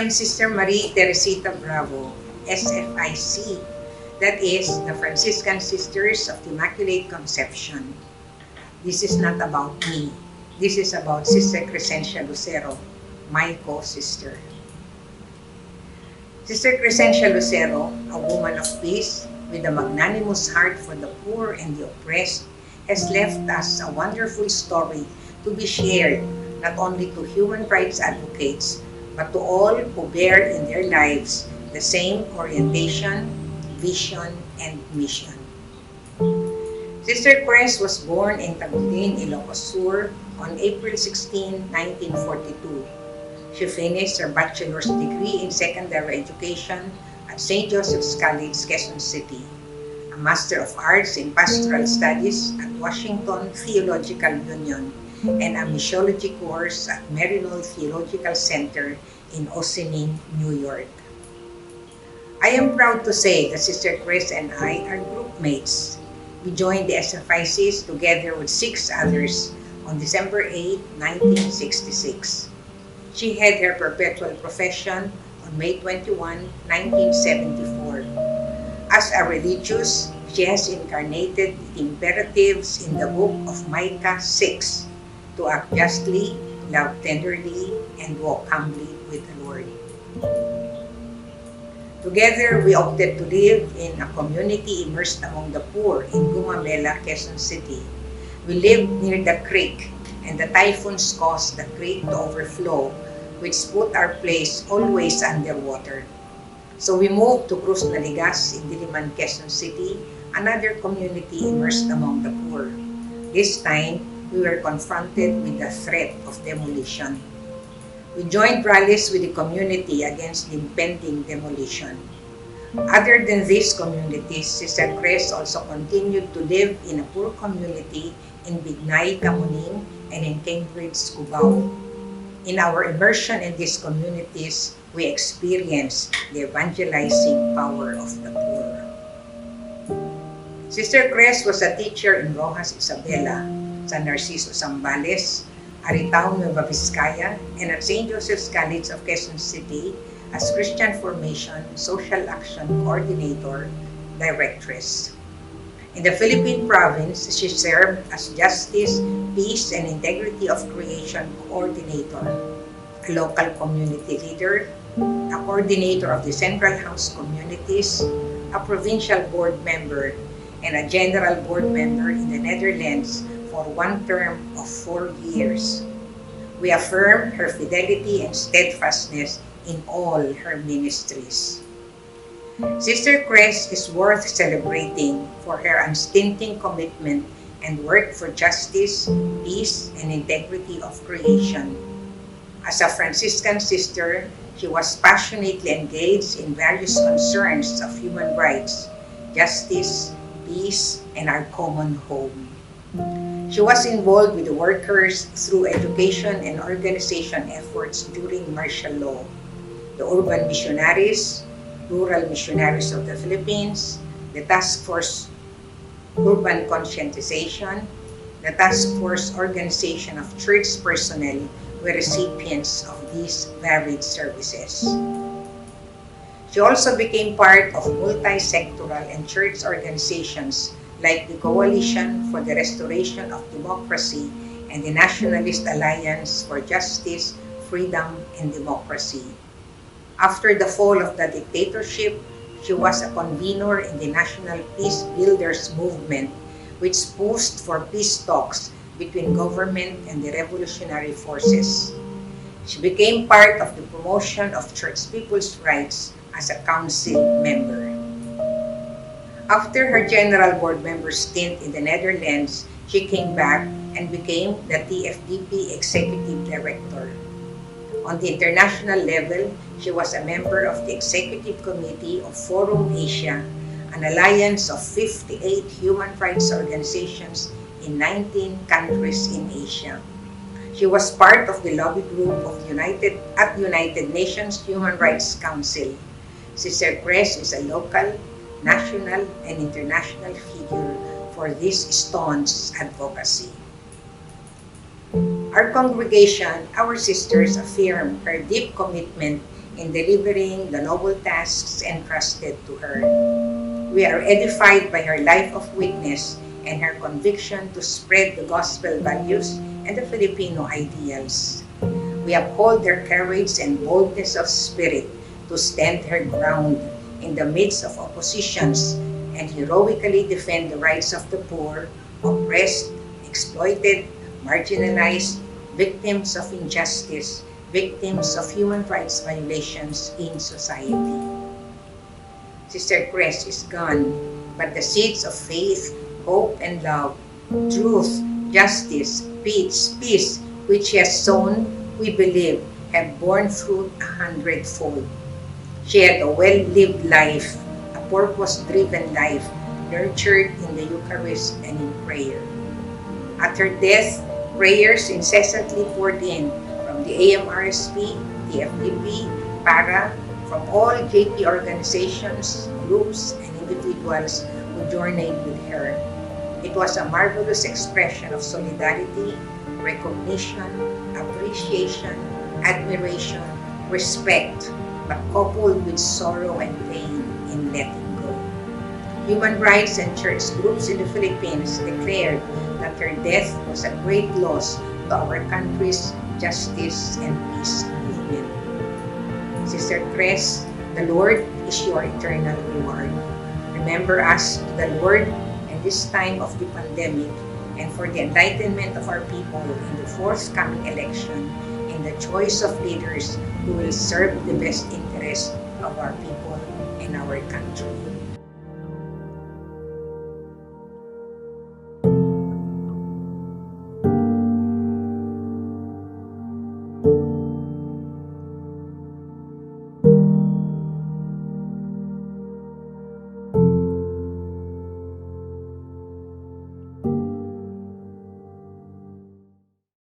am Sister Marie Teresita Bravo, SFIC, that is, the Franciscan Sisters of the Immaculate Conception. This is not about me. This is about Sister Crescencia Lucero, my co-sister. Sister Crescencia Lucero, a woman of peace with a magnanimous heart for the poor and the oppressed, has left us a wonderful story to be shared not only to human rights advocates, but to all who bear in their lives the same orientation, vision, and mission. Sister Cres was born in Tagudin, Ilocos Sur on April 16, 1942. She finished her bachelor's degree in secondary education at St. Joseph's College, Quezon City, a Master of Arts in Pastoral Studies at Washington Theological Union, and a missiology course at Maryknoll Theological Center in Ossining, New York. I am proud to say that Sister Cres and I are group mates. We joined the SFICs together with 6 others on December 8, 1966. She had her perpetual profession on May 21, 1974. As a religious, she has incarnated the imperatives in the book of Micah 6 to act justly, love tenderly, and walk humbly with the Lord. Together, we opted to live in a community immersed among the poor in Gumamela, Quezon City. We lived near the creek, and the typhoons caused the creek to overflow, which put our place always underwater. So we moved to Cruz Naligas in Diliman, Quezon City, another community immersed among the poor. This time, we were confronted with the threat of demolition. We joined rallies with the community against the impending demolition. Other than these communities, Sister Cres also continued to live in a poor community in Bignay, Camuning, and in Cambridge, Cubao. In our immersion in these communities, we experienced the evangelizing power of the poor. Sister Cres was a teacher in Rojas Isabela, San Narciso Zambales, Aritao, Nueva Vizcaya, and at St. Joseph's College of Quezon City as Christian Formation Social Action Coordinator Directress. In the Philippine province, she served as Justice, Peace, and Integrity of Creation Coordinator, a local community leader, a coordinator of the Central House Communities, a provincial board member, and a general board member in the Netherlands for one term of 4 years. We affirm her fidelity and steadfastness in all her ministries. Sister Cres is worth celebrating for her unstinting commitment and work for justice, peace, and integrity of creation. As a Franciscan sister, she was passionately engaged in various concerns of human rights, justice, peace, and our common home. She was involved with the workers through education and organization efforts during martial law, the urban missionaries, rural missionaries of the Philippines, the Task Force Urban Conscientization, the Task Force Organization of Church Personnel were recipients of these varied services. She also became part of multi-sectoral and church organizations like the Coalition for the Restoration of Democracy and the Nationalist Alliance for Justice, Freedom, and Democracy. After the fall of the dictatorship, she was a convener in the National Peace Builders Movement, which pushed for peace talks between government and the revolutionary forces. She became part of the promotion of church people's rights as a council member. After her general board member stint in the Netherlands, she came back and became the TFDP Executive Director. On the international level, she was a member of the Executive Committee of Forum Asia, an alliance of 58 human rights organizations in 19 countries in Asia. She was part of the lobby group of United Nations Human Rights Council. Sister Cres is a local, national, and international figure for this staunch advocacy. Our congregation, our sisters, affirm her deep commitment in delivering the noble tasks entrusted to her. We are edified by her life of witness and her conviction to spread the gospel values and the Filipino ideals. We uphold her courage and boldness of spirit to stand her ground in the midst of oppositions and heroically defend the rights of the poor, oppressed, exploited, marginalized, victims of injustice, victims of human rights violations in society. Sister Cres is gone, but the seeds of faith, hope, and love, truth, justice, peace, which she has sown, we believe, have borne fruit 100-fold. She had a well-lived life, a purpose-driven life, nurtured in the Eucharist and in prayer. At her death, prayers incessantly poured in from the AMRSP, TFDP, PARA, from all JP organizations, groups, and individuals who journeyed with her. It was a marvelous expression of solidarity, recognition, appreciation, admiration, respect, but coupled with sorrow and pain in letting go. Human rights and church groups in the Philippines declared that her death was a great loss to our country's justice and peace movement. Sister Cres, the Lord is your eternal reward. Remember us to the Lord in this time of the pandemic and for the enlightenment of our people in the forthcoming election in the choice of leaders who will serve the best interest of our people and our country.